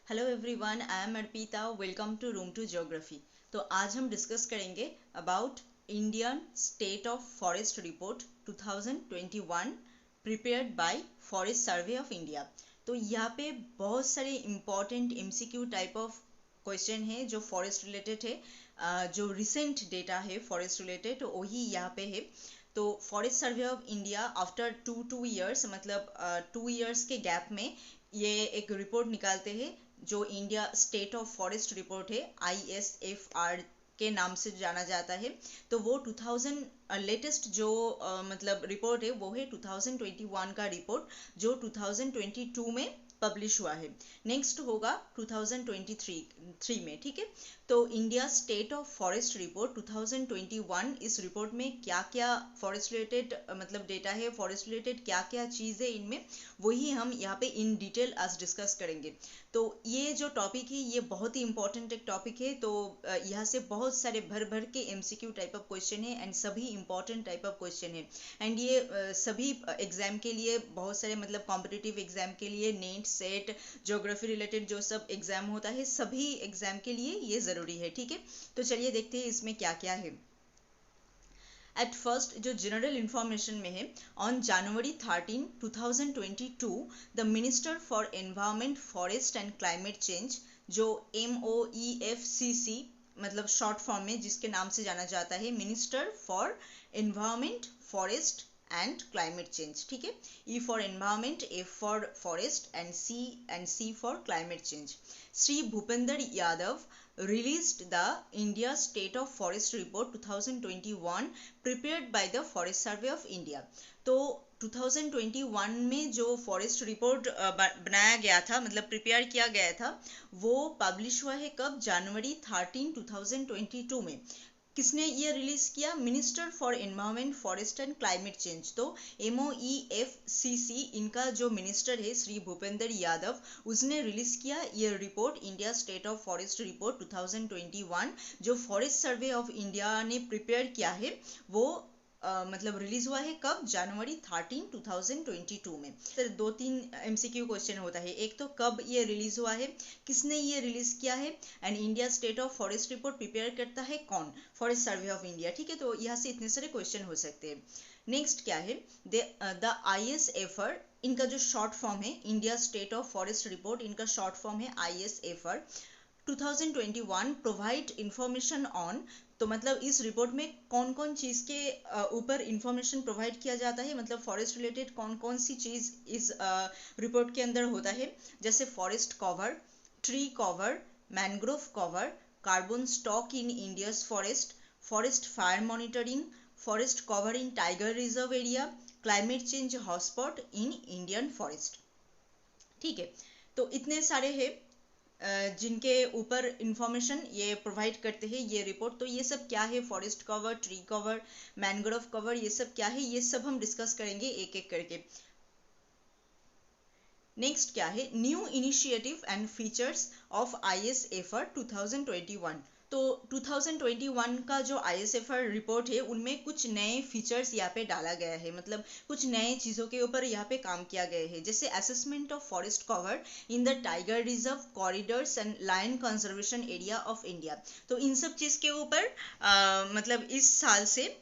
Hello everyone, I am Arpita. Welcome to room to geography. तो आज हम डिस्कस करेंगे about Indian state of forest report 2021 prepared by forest survey of India. तो यहाँ पे बहुत सारे important MCQ type of question है जो फॉरेस्ट रिलेटेड है। जो रिसेंट डेटा है फॉरेस्ट रिलेटेड वही यहाँ पे है। तो forest survey of India after two years, मतलब 2 ईयर्स के गैप में ये एक रिपोर्ट निकालते हैं जो India state of forest report है, ISFR के नाम से जाना जाता है। तो वो 2000 लेटेस्ट जो मतलब रिपोर्ट है वो है 2021 का रिपोर्ट जो 2022 में पब्लिश हुआ है। नेक्स्ट होगा 2023 में, ठीक है। तो India state of forest report 2021, इस रिपोर्ट में क्या क्या फॉरेस्ट रिलेटेड मतलब डेटा है, फॉरेस्ट रिलेटेड क्या क्या चीज़ है इनमें, वही हम यहाँ पे इन डिटेल आज डिस्कस करेंगे। तो ये जो टॉपिक है ये बहुत ही इंपॉर्टेंट एक टॉपिक है। तो यहाँ से बहुत सारे भर भर के MCQ टाइप ऑफ क्वेश्चन है एंड सभी इंपॉर्टेंट टाइप ऑफ क्वेश्चन है। एंड ये सभी एग्जाम के लिए, बहुत सारे मतलब कॉम्पिटिटिव एग्जाम के लिए, नेट सेट ज्योग्राफी रिलेटेड जो सब एग्जाम होता है सभी एग्जाम के लिए ये ज़रूरी है, ठीक है। तो चलिए देखते हैं इसमें क्या क्या है। एट फर्स्ट जो जनरल इंफॉर्मेशन में है, on January 13 2022 the minister for environment forest and climate change, जो MOEFCC मतलब शॉर्ट फॉर्म में जिसके नाम से जाना जाता है, minister for environment forest and climate change, ठीक है। E for environment, F for forest and C for climate change. Shri Bhupendra Yadav released the India State of Forest Report 2021 prepared by the Forest Survey of India। तो 2021 में जो forest report बनाया गया था, मतलब prepare किया गया था, वो पब्लिश हुआ है कब? जनवरी 13 2022 में। किसने ये रिलीज किया? Minister for environment forest and climate change. तो MOEFCC इनका जो मिनिस्टर है श्री भूपेंद्र यादव, उसने रिलीज किया ये report, India state of forest report 2021, जो फॉरेस्ट सर्वे ऑफ इंडिया ने प्रिपेयर किया है। वो मतलब रिलीज हुआ है कब? जनवरी 13 2022 में। तो दो तीन MCQ क्वेश्चन होता है, एक तो कब ये रिलीज हुआ है, किसने ये रिलीज किया है, and India state of forest report prepare करता है कौन? फॉरेस्ट सर्वे ऑफ इंडिया, ठीक है। तो यहाँ से इतने सारे क्वेश्चन हो सकते हैं। नेक्स्ट क्या है? द ISFR, इनका जो शॉर्ट फॉर्म है, India state of forest report, इनका शॉर्ट फॉर्म है ISFR 2021 प्रोवाइड इंफॉर्मेशन ऑन। तो मतलब इस रिपोर्ट में कौन कौन चीज़ के ऊपर इंफॉर्मेशन प्रोवाइड किया जाता है, मतलब फॉरेस्ट रिलेटेड कौन कौन सी चीज़ इस रिपोर्ट के अंदर होता है, जैसे forest cover, tree cover, mangrove cover, carbon stock in India's forest, forest fire monitoring, forest cover in tiger reserve area, climate change hotspot in Indian forest, ठीक है। तो इतने सारे हैं जिनके ऊपर इंफॉर्मेशन ये प्रोवाइड करते हैं ये रिपोर्ट। तो ये सब क्या है? Forest cover, tree cover, mangrove cover, ये सब क्या है, ये सब हम डिस्कस करेंगे एक एक करके। नेक्स्ट क्या है? New initiative and features of ISFR 2021। तो 2021 का जो ISFR रिपोर्ट है उनमें कुछ नए फीचर्स यहाँ पे डाला गया है, मतलब कुछ नए चीज़ों के ऊपर यहाँ पे काम किया गया है, जैसे assessment of forest cover in the tiger reserve corridors and lion conservation area of India. तो इन सब चीज़ के ऊपर मतलब इस साल से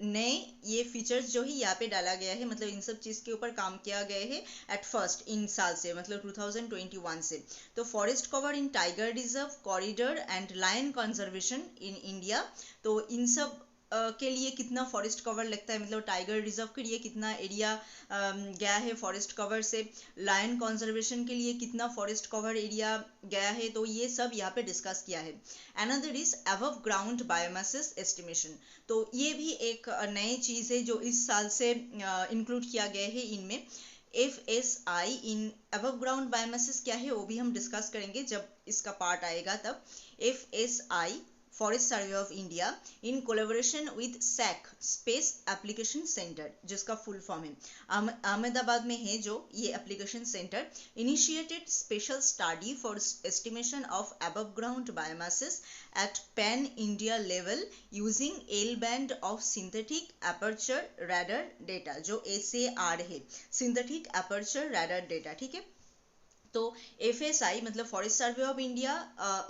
नए ये फीचर्स जो ही यहाँ पे डाला गया है, मतलब इन सब चीज़ के ऊपर काम किया गया है एट फर्स्ट इन साल से, मतलब 2021 से। तो forest cover in tiger reserve corridor and lion conservation in India, तो इन सब के लिए कितना फॉरेस्ट कवर लगता है, मतलब टाइगर रिजर्व के लिए कितना एरिया गया है फॉरेस्ट कवर से, लायन कंजर्वेशन के लिए कितना फॉरेस्ट कवर एरिया गया है, तो ये सब यहाँ पे डिस्कस किया है। Another is above ground biomasses estimation. तो ये भी एक नई चीज़ है जो इस साल से इंक्लूड किया गया है इनमें। FSI in above ground biomasses क्या है वो भी हम डिस्कस करेंगे जब इसका पार्ट आएगा तब। FSI forest survey of India in collaboration with SAC space application centre, जिसका फुल फॉर्म है, अहमदाबाद में है जो ये application centre, initiated special study for estimation of above ground biomasses at pan India level using L band of synthetic aperture radar data, जो SAR है, synthetic aperture radar data, ठीक है। तो FSI मतलब forest survey of India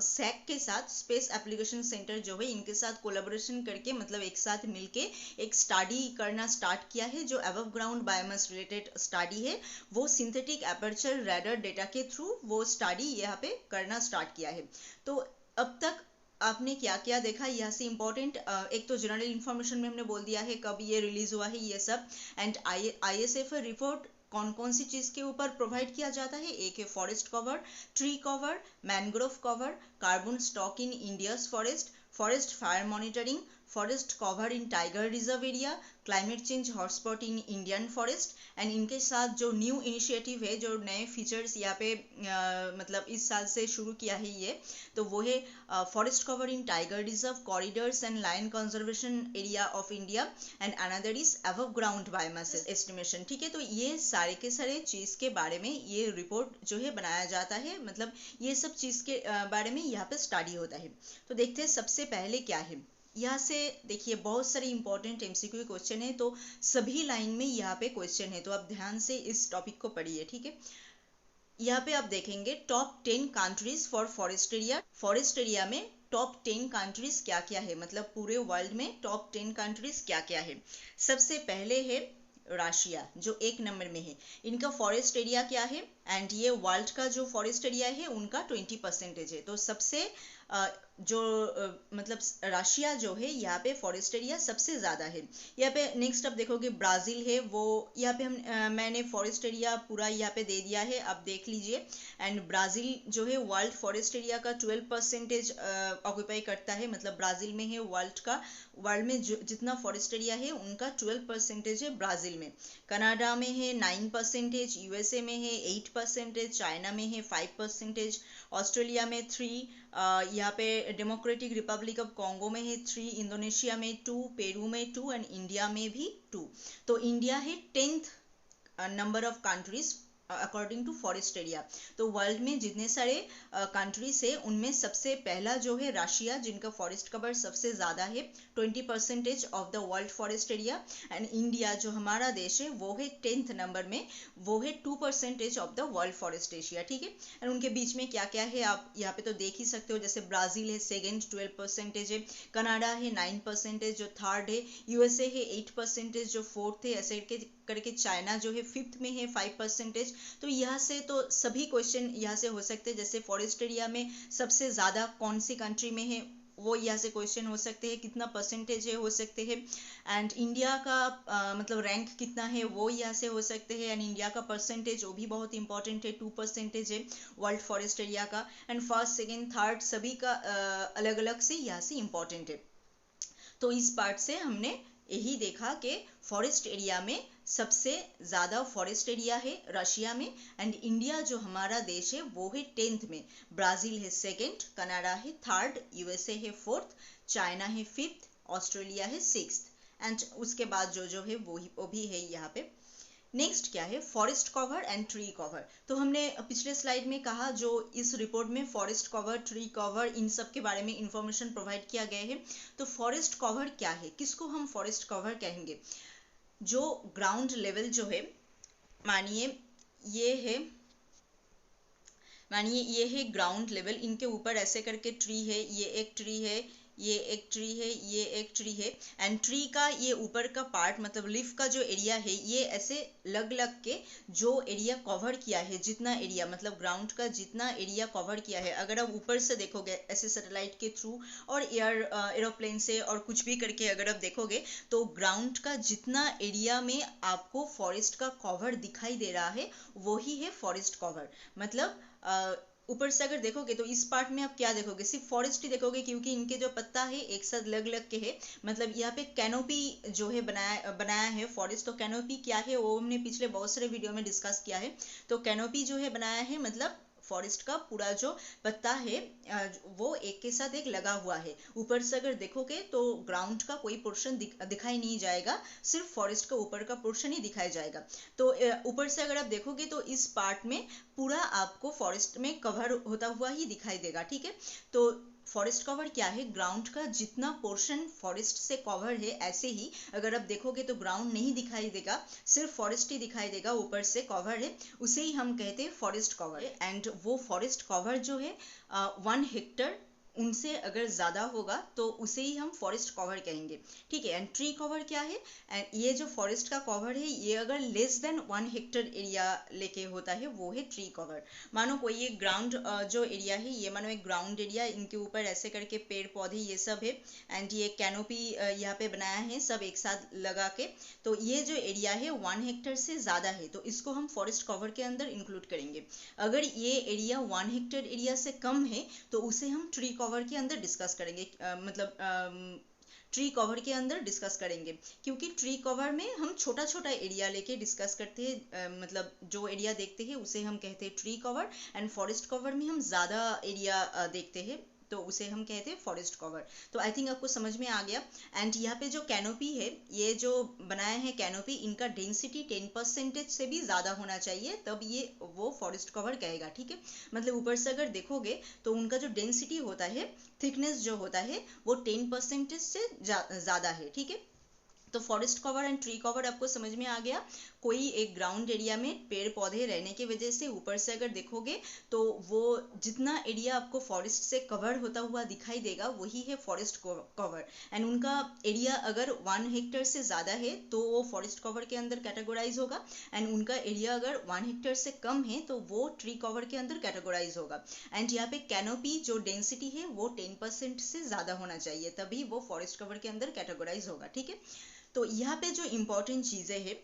SAC के साथ space application centre जो है इनके साथ कोलैबोरेशन करके मतलब एक साथ मिलके एक स्टडी करना स्टार्ट किया है जो above ground biomass related study है। वो सिंथेटिक एपर्चर रैडर डेटा के थ्रू वो स्टडी यहाँ पे करना स्टार्ट किया है। तो अब तक आपने क्या क्या देखा, यहाँ से इम्पोर्टेंट एक तो जनरल इन्फॉर्मेशन में हमने बोल दिया है कब ये रिलीज हुआ है ये सब, एंड ISF रिपोर्ट कौन कौन सी चीज के ऊपर प्रोवाइड किया जाता है। एक है forest cover, tree cover, mangrove cover, carbon stock in India's forest, forest fire monitoring, forest cover in tiger reserve area, climate change hotspot in Indian forest. And इनके साथ जो न्यू इनिशिएटिव है, जो नए फीचर्स यहाँ पे मतलब इस साल से शुरू किया है ये, तो वो है forest cover in tiger reserve, corridors and lion conservation area of India, and another is above ground biomass estimation. ठीक है, तो ये सारे के सारे चीज के बारे में ये रिपोर्ट जो है बनाया जाता है, मतलब ये सब चीज के बारे में यहाँ पे स्टडी होता है। तो देखते हैं सबसे पहले क्या है। यहाँ से देखिए बहुत सारे इंपॉर्टेंट MCQ क्वेश्चन है, तो सभी लाइन में यहाँ पे क्वेश्चन है, तो आप ध्यान से इस टॉपिक को पढ़िए। ठीक है, यहाँ पे आप देखेंगे top 10 countries for forest area. Forest area में टॉप 10 कंट्रीज क्या क्या है, मतलब पूरे वर्ल्ड में टॉप 10 कंट्रीज क्या क्या है। सबसे पहले है रशिया जो 1 नंबर में है। इनका फॉरेस्ट एरिया क्या है, एंड ये वर्ल्ड का जो फॉरेस्ट एरिया है उनका 20% है। तो सबसे मतलब रशिया जो है यहाँ पे फॉरेस्ट एरिया सबसे ज़्यादा है। यहाँ पे नेक्स्ट आप देखोगे ब्राज़ील है, वो यहाँ पे मैंने फॉरेस्ट एरिया पूरा यहाँ पे दे दिया है, आप देख लीजिए। एंड ब्राज़ील जो है वर्ल्ड फॉरेस्ट एरिया का 12% ऑक्यूपाई करता है, मतलब ब्राज़ील में है वर्ल्ड में जितना फॉरेस्ट एरिया है उनका 12% है ब्राज़ील में। कनाडा में है 9%, USA में है 8%, चाइना में है 5%, ऑस्ट्रेलिया में 3, यहाँ पे डेमोक्रेटिक रिपब्लिक ऑफ कॉन्गो में है 3, इंडोनेशिया में 2, पेरू में 2 एंड इंडिया में भी 2। तो इंडिया है 10th number of countries according to forest area. तो वर्ल्ड में जितने सारे कंट्रीज है उनमें सबसे पहला जो है रशिया, जिनका फॉरेस्ट कवर सबसे ज़्यादा है 20% of the world forest area. And India जो हमारा देश है वो है 10th नंबर में, वो है 2% of the world forest area. ठीक है, एंड उनके बीच में क्या क्या है आप यहाँ पे तो देख ही सकते हो, जैसे ब्राज़ील है सेकेंड 12% है, कनाडा है 9% जो थर्ड है, USA है 8% जो फोर्थ है, ऐसे करके चाइना जो है 5th में है 5%। तो यहाँ से तो सभी क्वेश्चन यहाँ से हो सकते हैं, जैसे फॉरेस्ट एरिया में सबसे ज़्यादा कौन सी कंट्री में है वो यहाँ से क्वेश्चन हो सकते हैं, कितना परसेंटेज है हो सकते हैं, एंड इंडिया का मतलब रैंक कितना है वो यहाँ से हो सकते हैं, एंड इंडिया का परसेंटेज वो भी बहुत इंपॉर्टेंट है 2% है वर्ल्ड फॉरेस्ट एरिया का, एंड फर्स्ट सेकेंड थर्ड सभी का अलग अलग से यहाँ से इम्पॉर्टेंट है। तो इस पार्ट से हमने यही देखा कि फॉरेस्ट एरिया में सबसे ज़्यादा फॉरेस्ट एरिया है रशिया में, एंड इंडिया जो हमारा देश है वो है 10th में, ब्राज़ील है सेकेंड, कनाडा है थर्ड, USA है फोर्थ, चाइना है 5th, ऑस्ट्रेलिया है 6th, एंड उसके बाद जो है वो भी है यहाँ पे। नेक्स्ट क्या है, forest cover and tree cover. तो हमने पिछले स्लाइड में कहा जो इस रिपोर्ट में forest cover, tree cover in सब के बारे में इंफॉर्मेशन प्रोवाइड किया गया है। तो फॉरेस्ट कवर क्या है, किसको हम फॉरेस्ट कवर कहेंगे, जो ग्राउंड लेवल जो है, मानिए ये है ग्राउंड लेवल, इनके ऊपर ऐसे करके ट्री है, ये एक ट्री है, ये एक ट्री है, ये एक ट्री है, एंड ट्री का ये ऊपर का पार्ट मतलब लीफ का जो एरिया है ये ऐसे लग के जो एरिया कवर किया है, जितना एरिया मतलब ग्राउंड का जितना एरिया कवर किया है, अगर आप ऊपर से देखोगे ऐसे सैटेलाइट के थ्रू और एरोप्लेन से और कुछ भी करके अगर आप देखोगे तो ग्राउंड का जितना एरिया में आपको फॉरेस्ट का कवर दिखाई दे रहा है वही है फॉरेस्ट कवर। मतलब ऊपर से अगर देखोगे तो इस पार्ट में आप क्या देखोगे, सिर्फ फॉरेस्ट ही देखोगे, क्योंकि इनके जो पत्ता है एक साथ लग के है, मतलब यहाँ पे कैनोपी जो है बनाया है फॉरेस्ट। तो कैनोपी क्या है वो हमने पिछले बहुत सारे वीडियो में डिस्कस किया है। तो कैनोपी जो है बनाया है मतलब फॉरेस्ट का पूरा जो पत्ता है वो एक के साथ एक लगा हुआ है। ऊपर से अगर देखोगे तो ग्राउंड का कोई पोर्शन दिखाई नहीं जाएगा, सिर्फ फॉरेस्ट का ऊपर का पोर्शन ही दिखाई जाएगा। तो ऊपर से अगर आप देखोगे तो इस पार्ट में पूरा आपको फॉरेस्ट में कवर होता हुआ ही दिखाई देगा। ठीक है, तो फॉरेस्ट कवर क्या है, ग्राउंड का जितना पोर्शन फॉरेस्ट से कवर है, ऐसे ही अगर आप देखोगे तो ग्राउंड नहीं दिखाई देगा, सिर्फ फॉरेस्ट ही दिखाई देगा, ऊपर से कवर है, उसे ही हम कहते हैं फॉरेस्ट कवर। एंड वो फॉरेस्ट कवर जो है 1 हेक्टर उनसे अगर ज़्यादा होगा तो उसे ही हम फॉरेस्ट कवर कहेंगे, ठीक है। एंड ट्री कवर क्या है, एंड ये जो फॉरेस्ट का कवर है ये अगर लेस देन 1 हेक्टर एरिया लेके होता है वो है ट्री कवर। मानो कोई एक ग्राउंड जो एरिया है, ये मानो एक ग्राउंड एरिया, इनके ऊपर ऐसे करके पेड़ पौधे ये सब है, एंड ये कैनोपी यहाँ पे बनाया है सब एक साथ लगा के, तो ये जो एरिया है 1 हेक्टर से ज़्यादा है तो इसको हम फॉरेस्ट कवर के अंदर इंक्लूड करेंगे। अगर ये एरिया 1 हेक्टर एरिया से कम है तो उसे हम ट्री कवर के अंदर डिस्कस करेंगे, मतलब ट्री कवर के अंदर डिस्कस करेंगे, क्योंकि ट्री कवर में हम छोटा छोटा एरिया लेके डिस्कस करते हैं, मतलब जो एरिया देखते हैं उसे हम कहते हैं tree cover, and forest cover में हम ज़्यादा एरिया देखते हैं तो उसे हम कहते हैं फॉरेस्ट कवर। तो आई थिंक आपको समझ में आ गया। एंड यहाँ पे जो कैनोपी है, ये जो बनाया है कैनोपी, इनका डेंसिटी 10% से भी ज़्यादा होना चाहिए, तब ये वो फॉरेस्ट कवर कहेगा, ठीक है। मतलब ऊपर से अगर देखोगे तो उनका जो डेंसिटी होता है, थिकनेस जो होता है वो 10% से ज़्यादा है, ठीक है। तो forest cover and tree cover आपको समझ में आ गया। कोई एक ग्राउंड एरिया में पेड़ पौधे रहने की वजह से ऊपर से अगर देखोगे तो वो जितना एरिया आपको फॉरेस्ट से कवर होता हुआ दिखाई देगा वही है फॉरेस्ट कवर। एंड उनका एरिया अगर 1 हेक्टर से ज़्यादा है तो वो फॉरेस्ट कवर के अंदर कैटेगोराइज होगा, एंड उनका एरिया अगर 1 हेक्टर से कम है तो वो ट्री कवर के अंदर कैटेगोराइज होगा। एंड यहाँ पे कैनोपी जो डेंसिटी है वो 10% से ज़्यादा होना चाहिए, तभी वो फॉरेस्ट कवर के अंदर कैटेगोराइज होगा, ठीक है। तो यहाँ पे जो इम्पोर्टेंट चीज़ें हैं,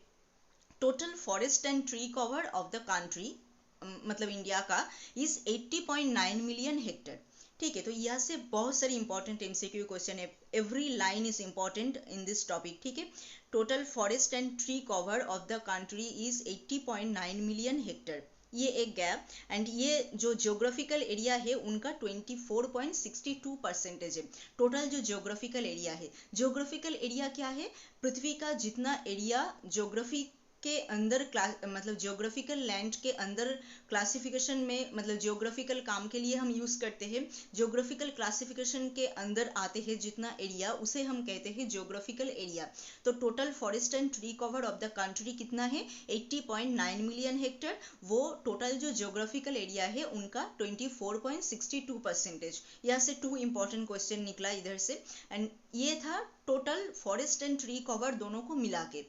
total forest and tree cover of the country, मतलब इंडिया का, इज 80.9 मिलियन हेक्टर, ठीक है। तो यहाँ से बहुत सारी इंपॉर्टेंट एमसीक्यू क्वेश्चन है, every line is important in this topic, ठीक है। Total forest and tree cover of the country is 80.9 million Hector, ये एक गैप। एंड ये जो जियोग्राफिकल एरिया है उनका 24.62% है। टोटल जो जियोग्राफिकल एरिया है, जियोग्राफिकल एरिया क्या है, पृथ्वी का जितना एरिया जियोग्राफी के अंदर मतलब जियोग्राफिकल लैंड के अंदर क्लासिफिकेशन में, मतलब जियोग्राफिकल काम के लिए हम यूज़ करते हैं, जियोग्राफिकल क्लासिफिकेशन के अंदर आते हैं जितना एरिया, उसे हम कहते हैं जियोग्राफिकल एरिया। तो total forest and tree cover of the country कितना है, 80.9 मिलियन हेक्टर। वो टोटल जो जियोग्राफिकल एरिया है उनका 24.62%। यहाँ से 2 इंपॉर्टेंट क्वेश्चन निकला इधर से। एंड ये था total forest and tree cover दोनों को मिला के।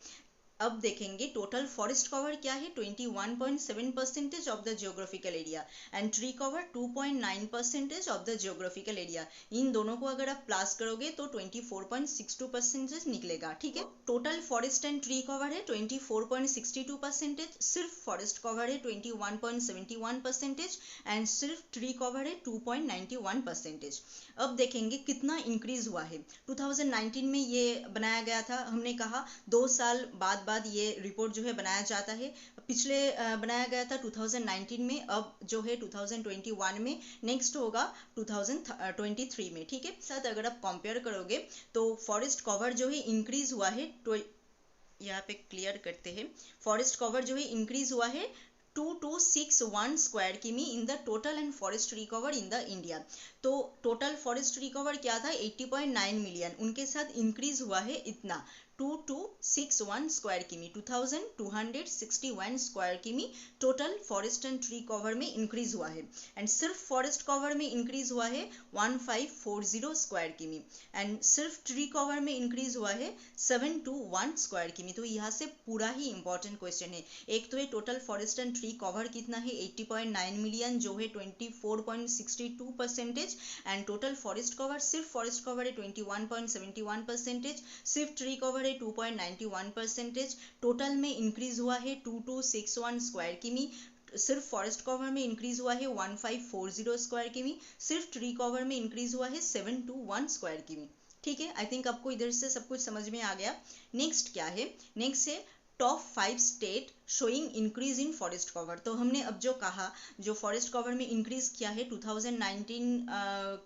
अब देखेंगे टोटल फॉरेस्ट कवर क्या है, 21.7% of the geographical area, and tree cover 2.9% of the geographical area. इन दोनों को अगर आप प्लस करोगे तो 24.62% निकलेगा, ठीक है। Total forest and tree cover है 24.62%, सिर्फ फॉरेस्ट कवर है 21.71%, एंड सिर्फ ट्री कवर है 2.91%। अब देखेंगे कितना इंक्रीज हुआ है। 2019 में ये बनाया गया था, हमने कहा 2 साल बाद ये रिपोर्ट जो है बनाया जाता है। पिछले बनाया गया था 2019 में, अब जो है 2021 में, नेक्स्ट होगा 2023 में, ठीक है। साथ अगर आप कंपेयर करोगे तो फॉरेस्ट कवर जो है इंक्रीज हुआ है, तो यहाँ पे क्लियर करते हैं, फॉरेस्ट कवर जो है इंक्रीज हुआ है 2261 स्क्वायर किमी in the total and forest recover in the India. तो टोटल फॉरेस्ट रिकवर क्या था, 80.9 मिलियन, उनके साथ इंक्रीज हुआ है इतना 2261 स्क्वायर किमी, 2261 स्क्वायर किमी total forest and tree cover में इंक्रीज हुआ है। एंड सिर्फ फॉरेस्ट कवर में इंक्रीज हुआ है 1540 स्क्वायर किमी, एंड सिर्फ ट्री कवर में इंक्रीज हुआ है 721 स्क्वायर किमी। तो यहाँ से पूरा ही इंपॉर्टेंट क्वेश्चन है। एक तो है total forest and tree cover कितना है, 80.9 मिलियन जो है 24.62%, एंड टोटल फॉरेस्ट कवर, सिर्फ फॉरेस्ट कवर है 21.71%, सिर्फ ट्री कवर है 2.91%, टोटल में इंक्रीज हुआ है 2261 स्क्वायर किमी, सिर्फ फॉरेस्ट कवर में इंक्रीज हुआ है 1540 स्क्वायर किमी, सिर्फ ट्री कवर में इंक्रीज हुआ है 721 स्क्वायर किमी, ठीक है। आई थिंक आपको इधर से सब कुछ समझ में आ गया। नेक्स्ट क्या है, नेक्स्ट है top 5 state showing increase in forest cover. तो हमने अब जो कहा, जो फॉरेस्ट कवर में इंक्रीज किया है 2019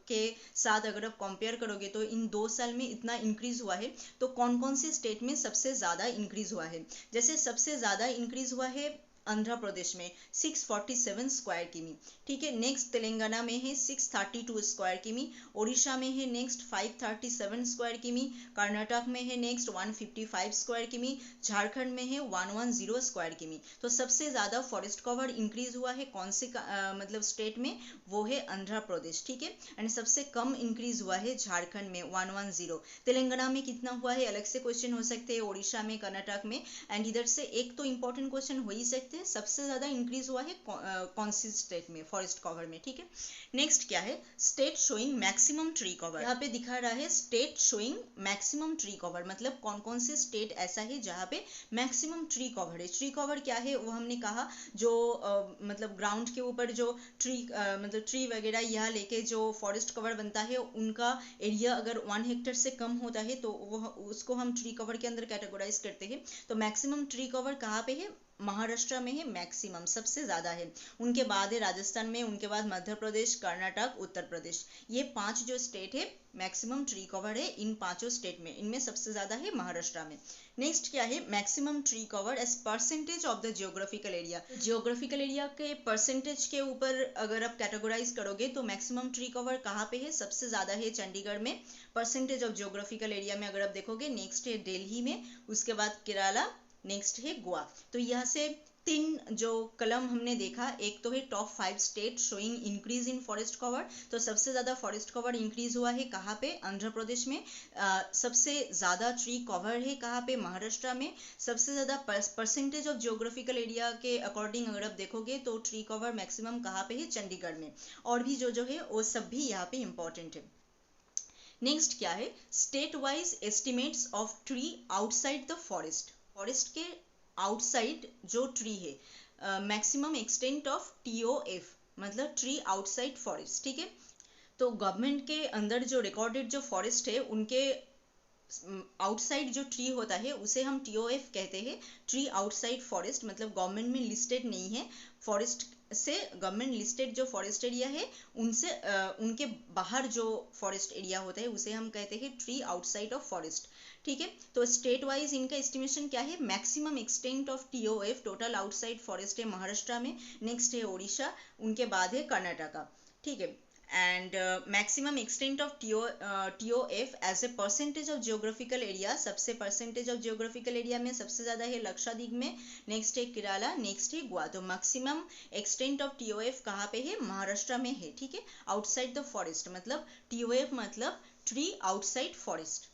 के साथ अगर आप कंपेयर करोगे तो इन 2 साल में इतना इंक्रीज हुआ है, तो कौन कौन से स्टेट में सबसे ज़्यादा इंक्रीज हुआ है। जैसे सबसे ज़्यादा इंक्रीज हुआ है आंध्र प्रदेश में 647 स्क्वायर किमी, ठीक है। नेक्स्ट तेलंगाना में है 632 स्क्वायर किमी, ओडिशा में है नेक्स्ट 537 स्क्वायर किमी, कर्नाटक में है नेक्स्ट 155 स्क्वायर किमी, झारखंड में है 110 स्क्वायर किमी। तो सबसे ज्यादा फॉरेस्ट कवर इंक्रीज हुआ है कौन से मतलब स्टेट में, वो है आंध्र प्रदेश, ठीक है। एंड सबसे कम इंक्रीज हुआ है झारखंड में 110। तेलंगाना में कितना हुआ है अलग से क्वेश्चन हो सकते हैं, ओडिशा में, कर्नाटक में। एंड इधर से एक तो इंपॉर्टेंट क्वेश्चन हो ही सकते हैं, सबसे ज्यादा इंक्रीज हुआ है कौन सी स्टेट में फॉरेस्ट कवर में, ठीक है। नेक्स्ट क्या है, state showing maximum tree cover. यहाँ पे दिखा रहा है state showing maximum tree cover, मतलब कौन कौन से स्टेट ऐसा है जहाँ पे मैक्सिमम ट्री कवर है। ट्री कवर क्या है वो हमने कहा, जो मतलब ग्राउंड के ऊपर जो ट्री मतलब ट्री वगैरह यहाँ लेके जो फॉरेस्ट कवर बनता है, उनका एरिया अगर 1 हेक्टेयर से कम होता है तो वो उसको हम ट्री कवर के अंदर कैटेगराइज करते हैं। तो मैक्सिमम ट्री कवर कहाँ पे है, महाराष्ट्र में है, मैक्सिमम सबसे ज्यादा है। उनके बाद है राजस्थान में, उनके बाद मध्य प्रदेश, कर्नाटक, उत्तर प्रदेश। ये 5 जो स्टेट है मैक्सिमम ट्री कवर है इन 5 स्टेट में, इनमें सबसे ज्यादा है महाराष्ट्र में। नेक्स्ट क्या है, maximum tree cover as percentage of the geographical area. Geographical area के परसेंटेज के ऊपर अगर आप कैटेगराइज करोगे तो मैक्सिमम ट्री कवर कहाँ पे है, सबसे ज्यादा है चंडीगढ़ में। परसेंटेज ऑफ जियोग्राफिकल एरिया में अगर आप देखोगे, नेक्स्ट है दिल्ली में, उसके बाद केरला, नेक्स्ट है गोवा। तो यहाँ से 3 जो कलम हमने देखा, एक तो है top 5 state showing increase in forest cover. तो सबसे ज्यादा फॉरेस्ट कवर इंक्रीज हुआ है कहाँ पे, आंध्र प्रदेश में। सबसे ज्यादा ट्री कवर है कहाँ पे, महाराष्ट्र में। सबसे ज्यादा परसेंटेज ऑफ जियोग्राफिकल एरिया के अकॉर्डिंग अगर आप देखोगे तो ट्री कवर मैक्सिमम कहाँ पे है, चंडीगढ़ में। और भी जो है वो सब भी यहाँ पे इंपॉर्टेंट है। नेक्स्ट क्या है, state wise estimates of tree outside the forest. Forest के आउटसाइड जो ट्री है, मैक्सिमम एक्सटेंट ऑफ TOF, मतलब ट्री आउटसाइड फॉरेस्ट, ठीक है। तो गवर्नमेंट के अंदर जो रिकॉर्डेड जो फॉरेस्ट है, उनके आउटसाइड जो ट्री होता है उसे हम TOF कहते हैं, ट्री आउटसाइड फॉरेस्ट। मतलब गवर्नमेंट में लिस्टेड नहीं है, फॉरेस्ट से गवर्नमेंट लिस्टेड जो फॉरेस्ट एरिया है उनसे उनके बाहर जो फॉरेस्ट एरिया होता है उसे हम कहते हैं ट्री आउटसाइड ऑफ फॉरेस्ट, ठीक है। तो स्टेट वाइज इनका एस्टिमेशन क्या है, maximum extent of TOF total outside forest है महाराष्ट्र में, नेक्स्ट है ओडिशा, उनके बाद है कर्नाटका, ठीक है। And maximum extent of TOF as a percentage of geographical area, सबसे परसेंटेज ऑफ जियोग्राफिकल एरिया में सबसे ज्यादा है लक्षद्वीप में, नेक्स्ट है केरला, नेक्स्ट है गोवा। तो मैक्सिमम एक्सटेंट ऑफ TOF कहाँ पे है, महाराष्ट्र में है, ठीक है, आउटसाइड द फॉरेस्ट। मतलब TOF मतलब ट्री आउटसाइड फॉरेस्ट।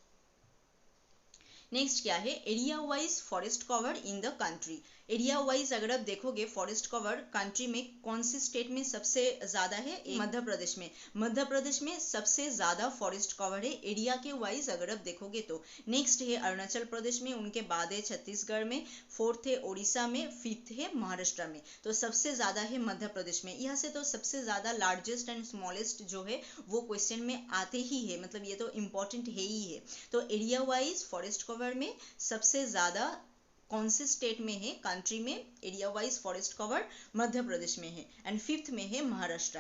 नेक्स्ट क्या है, area wise forest cover in the country. Area wise अगर आप देखोगे फॉरेस्ट कवर कंट्री में कौन सी स्टेट में सबसे ज्यादा है, मध्य प्रदेश में। मध्य प्रदेश में सबसे ज्यादा फॉरेस्ट कवर है एरिया के वाइज अगर आप देखोगे तो। नेक्स्ट है अरुणाचल प्रदेश में, उनके बाद है छत्तीसगढ़ में, 4th है उड़ीसा में, 5th है महाराष्ट्र में। तो सबसे ज्यादा है मध्य प्रदेश में। यहाँ से तो सबसे ज्यादा लार्जेस्ट एंड स्मॉलेस्ट जो है वो क्वेश्चन में आते ही है, मतलब ये तो इम्पोर्टेंट है ही है। तो एरिया वाइज फॉरेस्ट कवर में सबसे ज्यादा कौन से स्टेट में है, कंट्री में area wise forest cover Madhya Pradesh में है। एंड 5th में है महाराष्ट्र,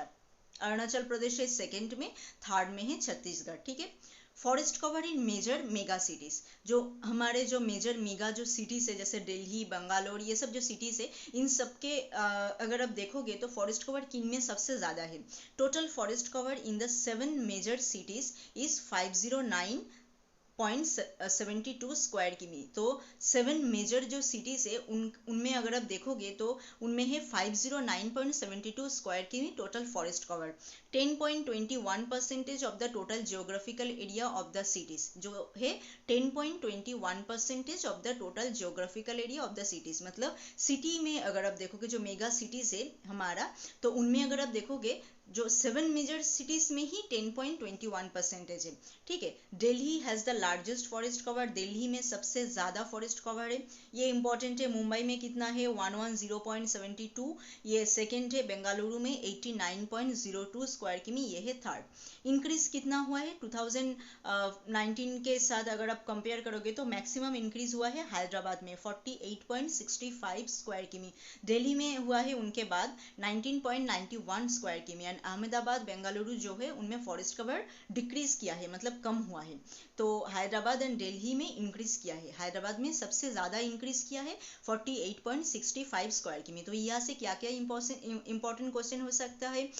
अरुणाचल प्रदेश है 2nd में, 3rd में है छत्तीसगढ़, ठीक है। Forest cover in major mega cities, जो हमारे जो मेजर मेगा जो सिटीज है जैसे दिल्ली, बंगालोर, ये सब जो सिटीज है, इन सब के अगर आप देखोगे तो फॉरेस्ट कवर किन में सबसे ज्यादा है। Total forest cover in the 7 major cities is 509.72 square किमी। तो 7 मेजर जो सिटीज है उनमें अगर आप देखोगे तो उनमें है 509.72 स्क्वायर किमी total forest cover. 10.21% of the total geographical area of the cities, जो है 10.21% of the total geographical area of the cities. मतलब सिटी में अगर आप देखोगे जो मेगा सिटीज है हमारा, तो उनमें अगर आप देखोगे जो 7 मेजर सिटीज में ही 10.21% है, ठीक है। Delhi has the largest forest cover, Delhi में सबसे ज्यादा फॉरेस्ट कवर है, ये इंपॉर्टेंट है। मुंबई में कितना है, 110.72, ये 2nd है। बेंगलुरु में 89.02 स्क्वायर किमी, ये है 3rd। इंक्रीज कितना हुआ है 2019 के साथ अगर आप कंपेयर करोगे तो मैक्सिमम इंक्रीज हुआ है हैदराबाद में 48.65 स्क्वायर किमी, दिल्ली में हुआ है उनके बाद 19.91 स्क्वायर किमी, एंड अहमदाबाद बेंगलुरु जो है उनमें फॉरेस्ट कवर डिक्रीज किया है, मतलब कम हुआ है। तो हैदराबाद एंड दिल्ली में इंक्रीज किया है। हैदराबाद में सबसे ज़्यादा इंक्रीज किया है 48.65 स्क्वायर किमी। तो यहाँ से क्या क्या इंपॉर्टेंट क्वेश्चन हो सकता है,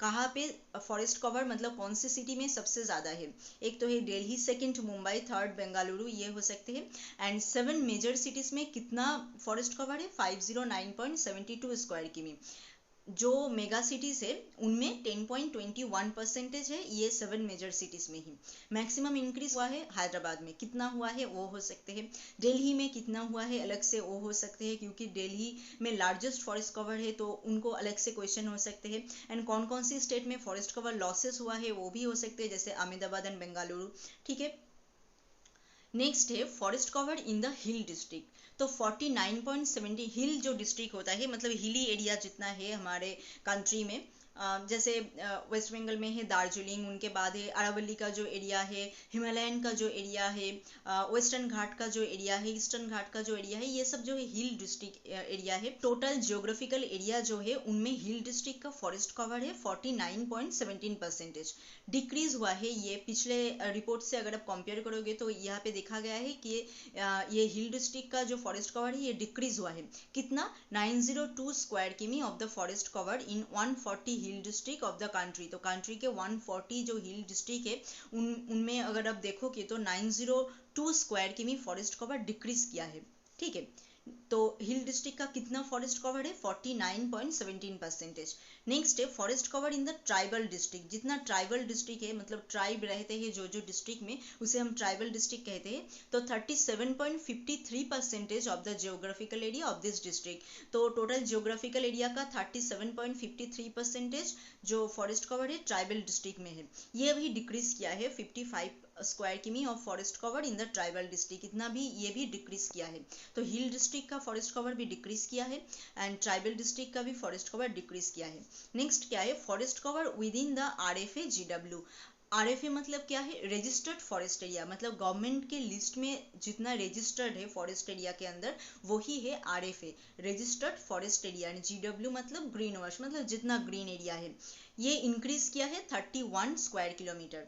कहाँ पे फॉरेस्ट कवर मतलब कौन सी सिटी में सबसे ज़्यादा है। एक तो है दिल्ली, सेकंड मुंबई, थर्ड बेंगलुरु, ये हो सकते हैं। एंड 7 मेजर सिटीज़ में कितना फॉरेस्ट कवर है, 509.72 स्क्वायर किमी। जो मेगा सिटीज़ है उनमें 10.21% है, ये 7 मेजर सिटीज़ में ही। मैक्सिमम इंक्रीज हुआ है हैदराबाद में, कितना हुआ है वो हो सकते हैं। दिल्ली में कितना हुआ है अलग से वो हो सकते हैं, क्योंकि दिल्ली में लार्जेस्ट फॉरेस्ट कवर है तो उनको अलग से क्वेश्चन हो सकते हैं। एंड कौन कौन सी स्टेट में फॉरेस्ट कवर लॉसेस हुआ है वो भी हो सकते हैं, जैसे अहमदाबाद एंड बेंगलुरु। ठीक है, नेक्स्ट है forest cover in the hill district. तो 49.70 हिल जो डिस्ट्रिक्ट होता है, मतलब हिली एरिया जितना है हमारे कंट्री में, जैसे वेस्ट बंगाल में है दार्जिलिंग, उनके बाद है अरावली का जो एरिया है, हिमालयन का जो एरिया है, वेस्टर्न घाट का जो एरिया है, ईस्टर्न घाट का जो एरिया है, ये सब जो है हिल डिस्ट्रिक्ट एरिया है। टोटल जियोग्राफिकल एरिया जो है उनमें हिल डिस्ट्रिक्ट का फॉरेस्ट कवर है 49.17%। डिक्रीज हुआ है ये पिछले रिपोर्ट से, अगर आप कंपेयर करोगे तो यहाँ पे देखा गया है कि ये हिल डिस्ट्रिक्ट का जो फॉरेस्ट कवर है ये डिक्रीज हुआ है। कितना, 902 स्क्वायर किमी of the forest cover in 140 hill district of the country. तो कंट्री के 140 जो हिल डिस्ट्रिक्ट है उनमें अगर आप देखोगे तो 902 स्क्वायर किमी फॉरेस्ट कवर डिक्रीज किया है। ठीक है, तो हिल डिस्ट्रिक्ट का कितना फॉरेस्ट कवर है, 49.17%। नेक्स्ट है forest cover in the tribal district. जितना ट्राइबल डिस्ट्रिक्ट है, मतलब ट्राइब रहते हैं जो जो डिस्ट्रिक्ट में, उसे हम ट्राइबल डिस्ट्रिक्ट कहते हैं। तो 37.53% of the geographical area of this district. तो टोटल जियोग्राफिकल एरिया का 37.53% जो फॉरेस्ट कवर है ट्राइबल डिस्ट्रिक्ट में है। ये भी डिक्रीज किया है 55 स्क्वायर किमी of forest cover in the tribal district, इतना भी ये भी डिक्रीज किया है। तो हिल डिस्ट्रिक्ट का फॉरेस्ट कवर भी डिक्रीज किया है एंड ट्राइबल डिस्ट्रिक्ट का भी फॉरेस्ट कवर डिक्रीज किया है। नेक्स्ट क्या है, forest cover with in the RFA GW। RFA मतलब क्या है, रजिस्टर्ड फॉरेस्ट एरिया, मतलब गवर्नमेंट के लिस्ट में जितना रजिस्टर्ड है फॉरेस्ट एरिया के अंदर वही है RFA, registered forest area. GW मतलब ग्रीन वर्स, मतलब जितना ग्रीन एरिया है। ये इंक्रीज किया है 31 स्क्वायर किलोमीटर।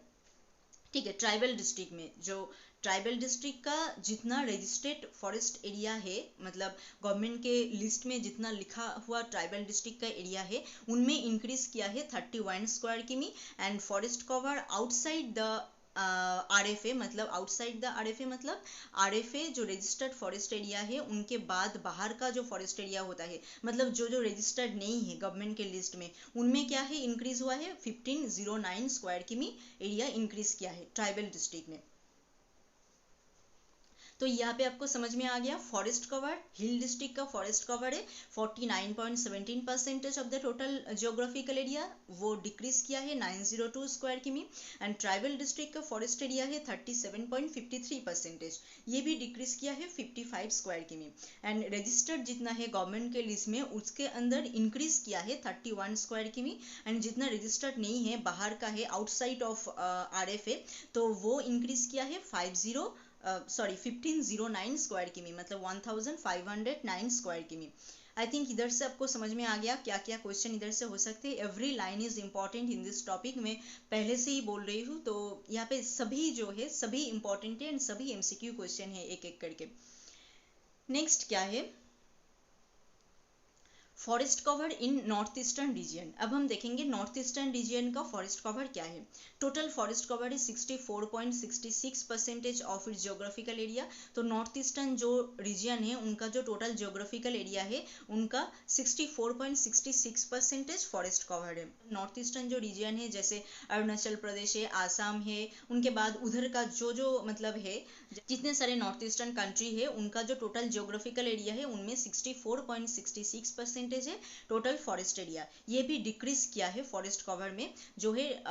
ठीक है, ट्राइबल डिस्ट्रिक्ट में जो ट्राइबल डिस्ट्रिक्ट का जितना रजिस्टर्ड फॉरेस्ट एरिया है, मतलब गवर्नमेंट के लिस्ट में जितना लिखा हुआ ट्राइबल डिस्ट्रिक्ट का एरिया है, उनमें इंक्रीज किया है 31 स्क्वायर किमी। And forest cover outside the RFA, मतलब आउटसाइड द RFA मतलब RFA जो रजिस्टर्ड फॉरेस्ट एरिया है उनके बाद बाहर का जो फॉरेस्ट एरिया होता है, मतलब जो जो रजिस्टर्ड नहीं है गवर्नमेंट के लिस्ट में, उनमें क्या है इंक्रीज हुआ है 1509 स्क्वायर किमी एरिया इंक्रीज किया है ट्राइबल डिस्ट्रिक्ट में। तो यहाँ पे आपको समझ में आ गया, फॉरेस्ट कवर हिल डिस्ट्रिक्ट का फॉरेस्ट कवर है 49.17% of the total geographical area, वो डिक्रीज किया है 902 स्क्वायर किमी। एंड ट्राइबल डिस्ट्रिक्ट का फॉरेस्ट एरिया है 37.53%, ये भी डिक्रीज किया है 55 स्क्वायर किमी। एंड रजिस्टर्ड जितना है गवर्नमेंट के लिस्ट में उसके अंदर इंक्रीज किया है 31 स्क्वायर किमी। एंड जितना रजिस्टर्ड नहीं है बाहर का है आउटसाइड ऑफ RFA, तो वो इंक्रीज किया है 1509 स्क्वायर किमी, मतलब 1509 स्क्वायर किमी। आई थिंक इधर से आपको समझ में आ गया क्या क्या क्वेश्चन इधर से हो सकते हैं। Every line is important in this topic, मैं पहले से ही बोल रही हूँ, तो यहाँ पे सभी जो है सभी इंपॉर्टेंट है एंड सभी MCQ क्वेश्चन है एक एक करके। नेक्स्ट क्या है, फॉरेस्ट कवर इन नॉर्थ ईस्टर्न रीजन। अब हम देखेंगे नॉर्थ ईस्टर्न रीजन का फॉरेस्ट कवर क्या है। टोटल फॉरेस्ट कवर है 64.66% ऑफ इट्स जियोग्राफिकल एरिया। तो नॉर्थ ईस्टर्न जो रीजन है उनका जो टोटल जियोग्राफिकल एरिया है उनका 64.66% फॉरेस्ट कवर है। नॉर्थ ईस्टर्न जो रीजन है जैसे अरुणाचल प्रदेश है, आसाम है, उनके बाद उधर का जो जो मतलब है जितने सारे नॉर्थ ईस्टर्न कंट्री है उनका जो टोटल जियोग्राफिकल एरिया है उनमें 64.66% है टोटल फॉरेस्ट एरिया। ये भी डिक्रीज किया है फॉरेस्ट कवर में, जो है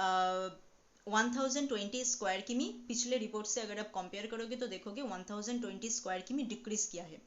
1020 स्क्वायर किमी। पिछले रिपोर्ट से अगर आप कंपेयर करोगे तो देखोगे 1020 स्क्वायर किमी डिक्रीज किया है।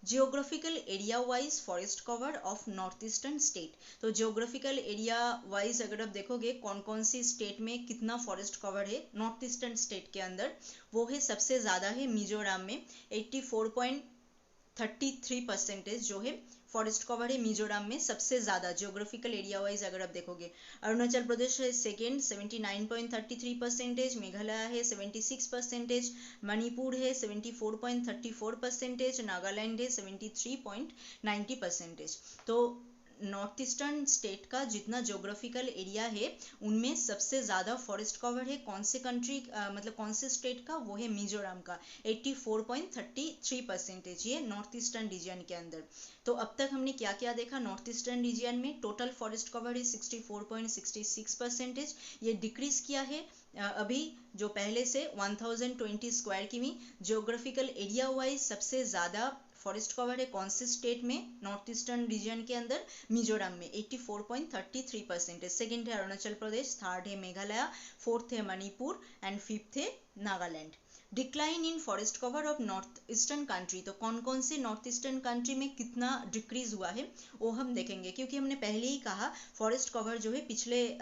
Geographical area wise forest cover of north eastern state. तो जियोग्राफिकल एरिया वाइज अगर आप देखोगे कौन कौन सी स्टेट में कितना फॉरेस्ट कवर है नॉर्थ ईस्टर्न स्टेट के अंदर, वो है सबसे ज़्यादा है मिजोरम में 84.33% जो है फॉरेस्ट कवर है मिजोरम में सबसे ज़्यादा जियोग्राफिकल एरिया वाइज अगर आप देखोगे। अरुणाचल प्रदेश है सेकेंड 79.33%, मेघालय है 76%, मणिपुर है 74.34%, नागालैंड है 73.90%। तो नॉर्थ ईस्टर्न स्टेट का जितना ज्योग्राफिकल एरिया है उनमें सबसे ज़्यादा फॉरेस्ट कवर है कौन से कंट्री मतलब कौन से स्टेट का, वो है मिजोरम का 84.33%, ये नॉर्थ ईस्टर्न रीजन के अंदर। तो अब तक हमने क्या क्या देखा, नॉर्थ ईस्टर्न रीजन में टोटल फॉरेस्ट कवर है 64.66%, ये डिक्रीज किया है अभी जो पहले से 1020 स्क्वायर किमी। ज्योग्राफिकल एरिया वाइज सबसे ज़्यादा फॉरेस्ट कवर है कौन से स्टेट में, नॉर्थ ईस्टर्न रीजन के अंदर मिजोरम में 84.33%, सेकेंड है अरुणाचल प्रदेश, थर्ड है मेघालय, फोर्थ है मणिपुर एंड फिफ्थ है Nagaland. Decline in forest cover of north eastern country, तो कौन कौन से नॉर्थ ईस्टर्न कंट्री में कितना डिक्रीज हुआ है वो हम देखेंगे, क्योंकि हमने पहले ही कहा फॉरेस्ट कवर जो है पिछले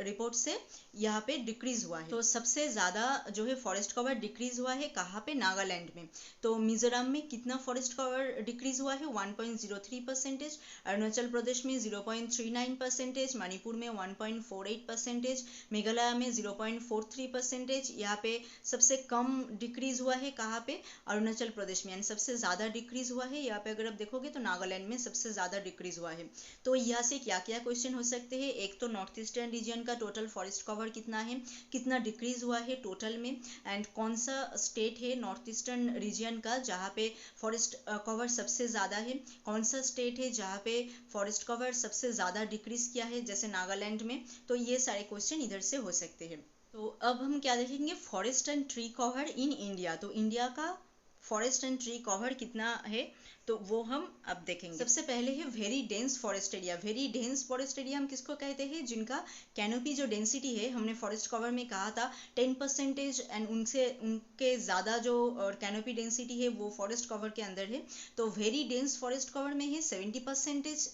रिपोर्ट से यहाँ पे डिक्रीज हुआ है। तो सबसे ज़्यादा जो है फॉरेस्ट कवर डिक्रीज हुआ है कहाँ पे, नागालैंड में। तो मिजोरम में कितना फॉरेस्ट कवर डिक्रीज हुआ है 1.03%, अरुणाचल प्रदेश में 0.39%, मणिपुर में 1.48%, मेघालय में 0.43%। यहाँ पे सबसे कम डिक्रीज हुआ है कहाँ पे, अरुणाचल प्रदेश में, यानी सबसे ज़्यादा डिक्रीज हुआ है यहाँ पे अगर आप देखोगे तो नागालैंड में सबसे ज़्यादा डिक्रीज हुआ है। तो यहाँ से क्या क्या क्वेश्चन हो सकते हैं, एक तो नॉर्थ ईस्टर्न रीजन का टोटल फॉरेस्ट कवर कितना है, कितना डिक्रीज हुआ है टोटल में, एंड कौन सा स्टेट है नॉर्थ ईस्टर्न रीजन का जहाँ पे फॉरेस्ट कवर सबसे ज़्यादा है, कौन सा स्टेट है जहाँ पे फॉरेस्ट कवर सबसे ज़्यादा डिक्रीज किया है जैसे नागालैंड में। तो ये सारे क्वेश्चन इधर से हो सकते हैं। तो अब हम क्या देखेंगे, forest and tree cover in India. तो इंडिया का फॉरेस्ट एंड ट्री कवर कितना है तो वो हम अब देखेंगे। सबसे पहले है very dense forest area. Very dense forest area हम किसको कहते हैं, जिनका कैनोपी जो डेंसिटी है हमने फॉरेस्ट कवर में कहा था 10% एंड उनके ज़्यादा जो कैनोपी डेंसिटी है वो फॉरेस्ट कवर के अंदर है। तो वेरी डेंस फॉरेस्ट कवर में है 70%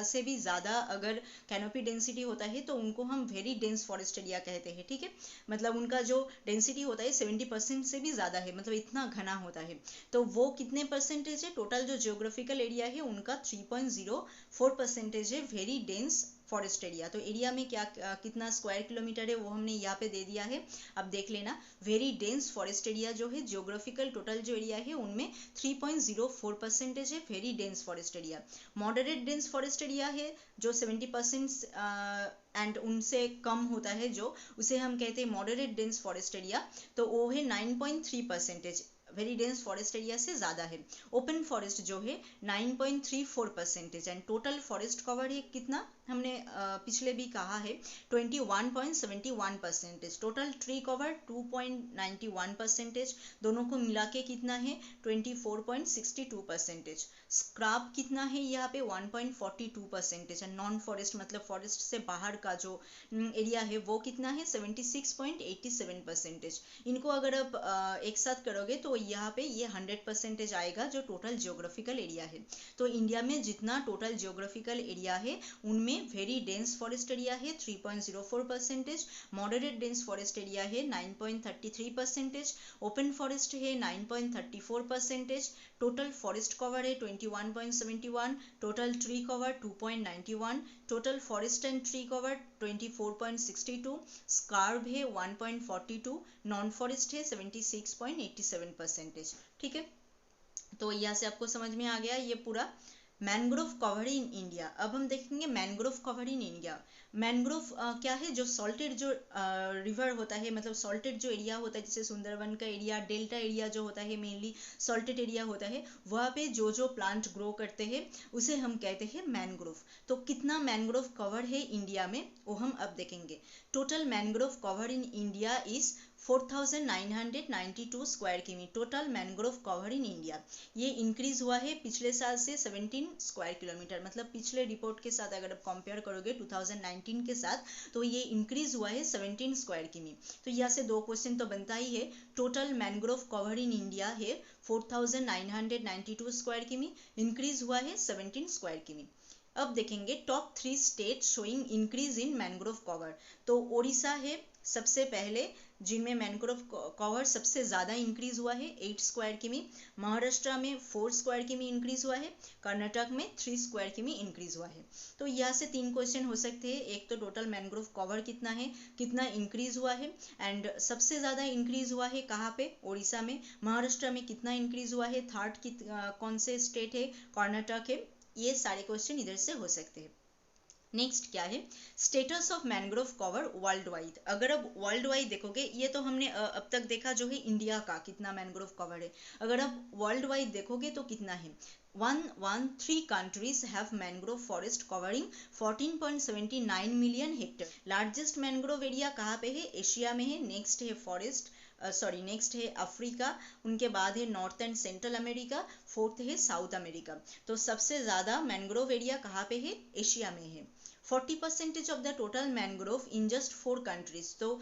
से भी ज़्यादा अगर कैनोपी डेंसिटी होता है तो उनको हम वेरी डेंस फॉरेस्ट एरिया कहते हैं, ठीक है। मतलब उनका जो डेंसिटी होता है 70% से भी ज़्यादा है, मतलब इतना घना होता है। तो वो कितने परसेंटेज है, टोटल जो जियोग्राफिकल एरिया है उनका 3.04% है वेरी डेंस फॉरेस्ट एरिया। तो एरिया में क्या कितना स्क्वायर किलोमीटर है वो हमने यहाँ पे दे दिया है, अब देख लेना। वेरी डेंस फॉरेस्ट एरिया जो है जियोग्राफिकल टोटल जो एरिया है उनमें 3.04% है very dense forest area. Moderate dense forest area है जो 70% एंड उनसे कम होता है जो, उसे हम कहते हैं मॉडरेट डेंस फॉरेस्ट एरिया। तो वो है 9.3%, वेरी डेंस फॉरेस्ट एरिया से ज़्यादा है। ओपन फॉरेस्ट जो है 9.34% एंड टोटल फॉरेस्ट कवर है कितना, हमने पिछले भी कहा है 21.71%। टोटल ट्री कवर 2.91%, दोनों को मिला के कितना है 24.62%। स्क्रैप कितना है यहाँ पे 1.42%, एंड नॉन फॉरेस्ट मतलब फॉरेस्ट से बाहर का जो एरिया है वो कितना है 76.87%। इनको अगर आप एक साथ करोगे तो यहाँ पे ये 100% आएगा जो टोटल जियोग्राफिकल एरिया है। तो इंडिया में जितना टोटल जियोग्राफिकल एरिया है उनमें वेरी डेंस फॉरेस्ट एरिया है 3.04%, मॉडरेट डेंस फॉरेस्ट एरिया है 9.33%, ओपन फॉरेस्ट है 9.34%, टोटल फॉरेस्ट कवर है 21.71, total tree cover 2.91, total forest and tree cover 24.62, स्कार्ब है 1.42, नॉन फॉरेस्ट है 76.87%, ठीक है। तो यहाँ से आपको समझ में आ गया ये पूरा मैनग्रोव कवर इन इंडिया। अब हम देखेंगे mangrove cover in India. Mangrove क्या है, जो सॉल्टेड जो रिवर होता है, मतलब सॉल्टेड जो एरिया होता है जैसे सुंदरवन का एरिया, डेल्टा एरिया जो होता है मेनली सॉल्टेड एरिया होता है, वहाँ पे जो जो प्लांट ग्रो करते हैं उसे हम कहते हैं मैनग्रोव। तो कितना मैनग्रोव कवर है इंडिया में वो हम अब देखेंगे। Total mangrove cover in India is 4992 square किमी। Total mangrove cover in India ये इंक्रीज हुआ है पिछले साल से 17 स्क्वायर किलोमीटर, मतलब पिछले रिपोर्ट के साथ अगर आप कंपेयर करोगे 2019 के साथ तो ये इंक्रीज हुआ है 17 स्क्वायर किमी। तो यहाँ से दो क्वेश्चन तो बनता ही है। Total mangrove cover in India है 4992 स्क्वायर किमी, इंक्रीज हुआ है 17 स्क्वायर किमी। अब देखेंगे top 3 state showing increase in mangrove cover. तो ओडिशा है सबसे पहले जिनमें मैंग्रोव कवर सबसे ज़्यादा इंक्रीज हुआ है 8 स्क्वायर किमी, महाराष्ट्र में 4 स्क्वायर किमी इंक्रीज हुआ है, कर्नाटक में 3 स्क्वायर किमी इंक्रीज हुआ है। तो यहाँ से 3 क्वेश्चन हो सकते हैं, एक तो टोटल मैंग्रोव कवर कितना है, कितना इंक्रीज हुआ है, एंड सबसे ज़्यादा इंक्रीज हुआ है कहाँ पे, ओडिशा में, महाराष्ट्र में कितना इंक्रीज हुआ है, थर्ड कौन से स्टेट है, कर्नाटक है। ये सारे क्वेश्चन इधर से हो सकते हैं। नेक्स्ट क्या है, status of mangrove cover world wide. अगर अब वर्ल्ड वाइड देखोगे, ये तो हमने अब तक देखा जो है इंडिया का कितना मैंग्रोव कवर है, अगर अब वर्ल्ड वाइड देखोगे तो कितना है, 113 countries have mangrove forest covering 14.79 million hectare। Largest mangrove area कहाँ पे है, एशिया में है। नेक्स्ट है नेक्स्ट है अफ्रीका, उनके बाद है north and central America, fourth है साउथ अमेरिका। तो सबसे ज़्यादा मैंग्रोव एरिया कहाँ पे है, एशिया में है। 40% of the total mangrove in just 4 countries। तो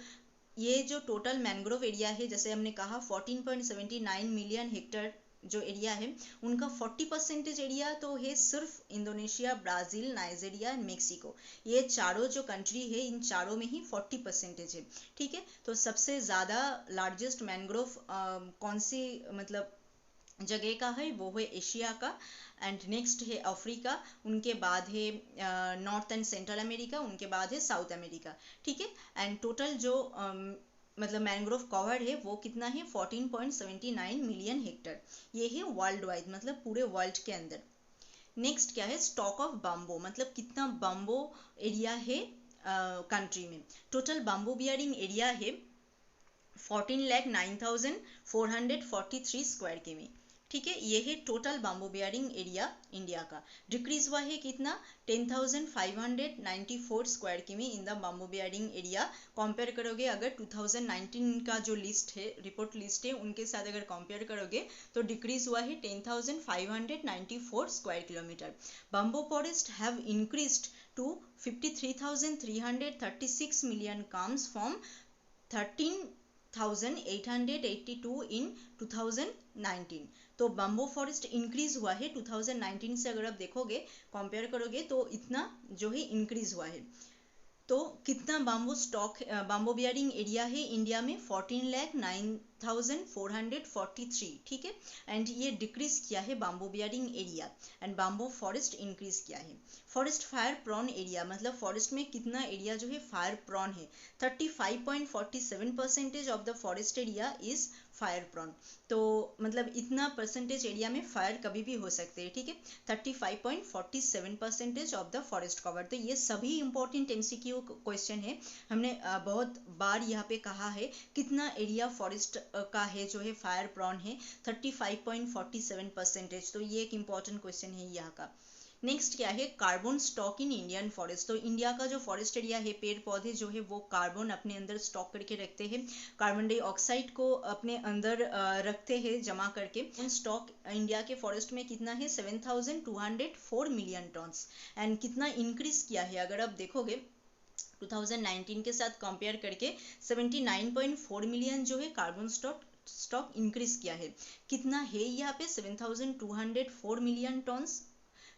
ये जो टोटल मैंग्रोव एरिया है, जैसे हमने कहा 14.79 मिलियन हेक्टेयर जो एरिया है, उनका 40% एरिया तो है सिर्फ Indonesia, Brazil, Nigeria and Mexico. ये चारों जो कंट्री है, इन चारों में ही 40% है। ठीक है, तो सबसे ज़्यादा लार्जेस्ट मैंग्रोव कौन सी मतलब जगह का है, वो है एशिया का, एंड नेक्स्ट है अफ्रीका, उनके बाद है नॉर्थ एंड सेंट्रल अमेरिका, उनके बाद है साउथ अमेरिका। ठीक है, एंड टोटल जो मतलब मैंग्रोव कवर है वो कितना है, 14.79 मिलियन हेक्टेयर। ये है वर्ल्ड वाइड, मतलब पूरे वर्ल्ड के अंदर। नेक्स्ट क्या है, स्टॉक ऑफ बम्बो, मतलब कितना बम्बो एरिया है कंट्री में। टोटल बम्बो बियरिंग एरिया है 14,09,443 स्क्वायर किमी। ठीक है, ये है total bamboo bearing area India का। डिक्रीज हुआ है कितना, 10,594 स्क्वायर किमी in the bamboo bearing area. Compare करोगे अगर 2019 का जो लिस्ट है, रिपोर्ट लिस्ट है, उनके साथ अगर कंपेयर करोगे तो डिक्रीज हुआ है 10,594 square kilometre. Bamboo forest have increased to 53,336 million culms from 13,882 in 2019। तो बम्बो फॉरेस्ट इंक्रीज हुआ है 2019 से, अगर आप देखोगे कंपेयर करोगे तो इतना जो है इंक्रीज हुआ है। तो कितना बाम्बो बियरिंग एरिया है इंडिया में, 14,09,443। ठीक है, एंड ये डिक्रीज किया है bamboo bearing area, and bamboo forest increase किया है। फॉरेस्ट फायर प्रॉन एरिया, मतलब फॉरेस्ट में कितना एरिया जो है फायर प्रॉन है, 35.47% of the forest area is fire prone. तो मतलब इतना परसेंटेज एरिया में फायर कभी भी हो सकते हैं। ठीक है, 35.47% ऑफ द फॉरेस्ट कवर। तो ये सभी इंपॉर्टेंट एमसीक्यू क्वेश्चन है। हमने बहुत बार यहाँ पे कहा है कितना एरिया फॉरेस्ट का है जो है फायर प्रॉन है, 35.47%। तो ये एक इंपॉर्टेंट क्वेश्चन है यहाँ का। नेक्स्ट क्या है, carbon stock in Indian forest. तो इंडिया का जो फॉरेस्ट एरिया है, पेड़ पौधे जो है वो कार्बन अपने अंदर स्टॉक करके रखते हैं, कार्बन डाइऑक्साइड को अपने अंदर रखते हैं जमा करके। स्टॉक इंडिया के फॉरेस्ट में कितना है, 7,204 मिलियन टन्स। एंड कितना इंक्रीज किया है अगर आप देखोगे 2019 के साथ कंपेयर करके, 79.4 मिलियन जो है कार्बन स्टॉक इंक्रीज किया है। कितना है यहाँ पे, 7,204 मिलियन टन्स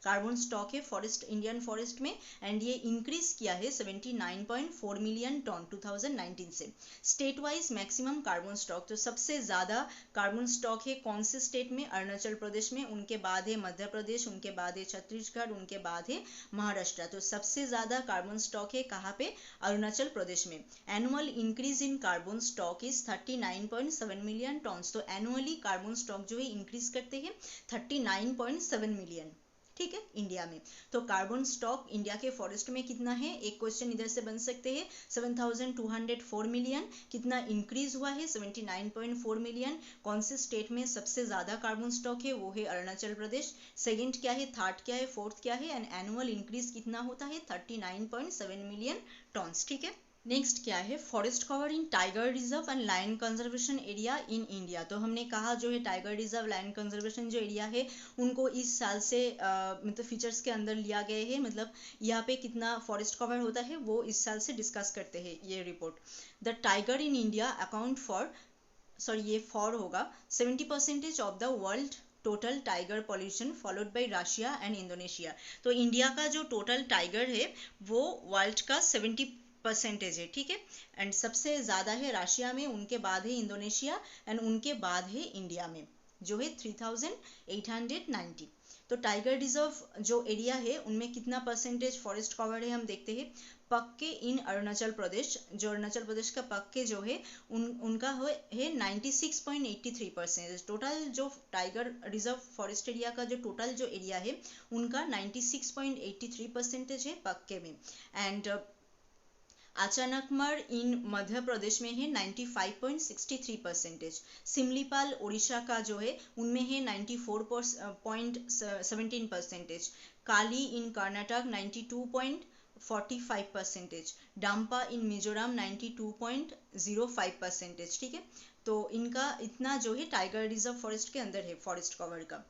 कार्बन स्टॉक है फॉरेस्ट, इंडियन फॉरेस्ट में, एंड ये इंक्रीज किया है 79.4 मिलियन टन 2019 से। State wise maximum carbon stock, तो सबसे ज़्यादा कार्बन स्टॉक है कौन से स्टेट में, अरुणाचल प्रदेश में, उनके बाद है मध्य प्रदेश, उनके बाद है छत्तीसगढ़, उनके बाद है महाराष्ट्र। तो सबसे ज़्यादा कार्बन स्टॉक है कहाँ पे, अरुणाचल प्रदेश में। Annual increase in carbon stock is 39.7 million turns. तो एनुअली कार्बन स्टॉक जो है इंक्रीज करते हैं 39.7 मिलियन। ठीक है, इंडिया में। तो कार्बन स्टॉक इंडिया के फॉरेस्ट में कितना है, एक क्वेश्चन इधर से बन सकते हैं, 7,204 मिलियन। कितना इंक्रीज हुआ है, 79.4 मिलियन। कौन से स्टेट में सबसे ज्यादा कार्बन स्टॉक है, वो है अरुणाचल प्रदेश। सेकंड क्या है, थर्ड क्या है, फोर्थ क्या है, एंड एनुअल इंक्रीज कितना होता है, 39.7 मिलियन टन्स। ठीक है, नेक्स्ट क्या है, forest cover in tiger reserve and lion conservation area in India. तो हमने कहा जो है टाइगर रिजर्व, लायन कंजर्वेशन जो एरिया है उनको इस साल से मतलब फीचर्स के अंदर लिया गया है, मतलब यहाँ पे कितना फॉरेस्ट कवर होता है वो इस साल से डिस्कस करते हैं ये report. The tiger in India account for, ये फॉर होगा, 70% of the world total tiger pollution followed by Russia and Indonesia. तो इंडिया का जो टोटल टाइगर है वो वर्ल्ड का 70% है, ठीक है। एंड सबसे ज़्यादा है रशिया में, उनके बाद है इंडोनेशिया एंड उनके बाद है इंडिया में जो है 3890। तो टाइगर रिजर्व जो एरिया है उनमें कितना परसेंटेज फॉरेस्ट कवर है हम देखते हैं। पक्के इन अरुणाचल प्रदेश, जो अरुणाचल प्रदेश का पक्के जो है उनका है 96.83%। टोटल जो टाइगर रिजर्व फॉरेस्ट एरिया का जो टोटल जो एरिया है उनका 96.83% है पक्के में। एंड अचानकमर इन मध्य प्रदेश में है 95.63%। सिमलीपाल उड़ीसा का जो है उनमें है 94.17%। काली इन कर्नाटक 92.45%। डाम्पा इन मिजोरम 92.05%, ठीक है। तो इनका इतना जो है टाइगर रिजर्व फॉरेस्ट के अंदर है फॉरेस्ट कवर का।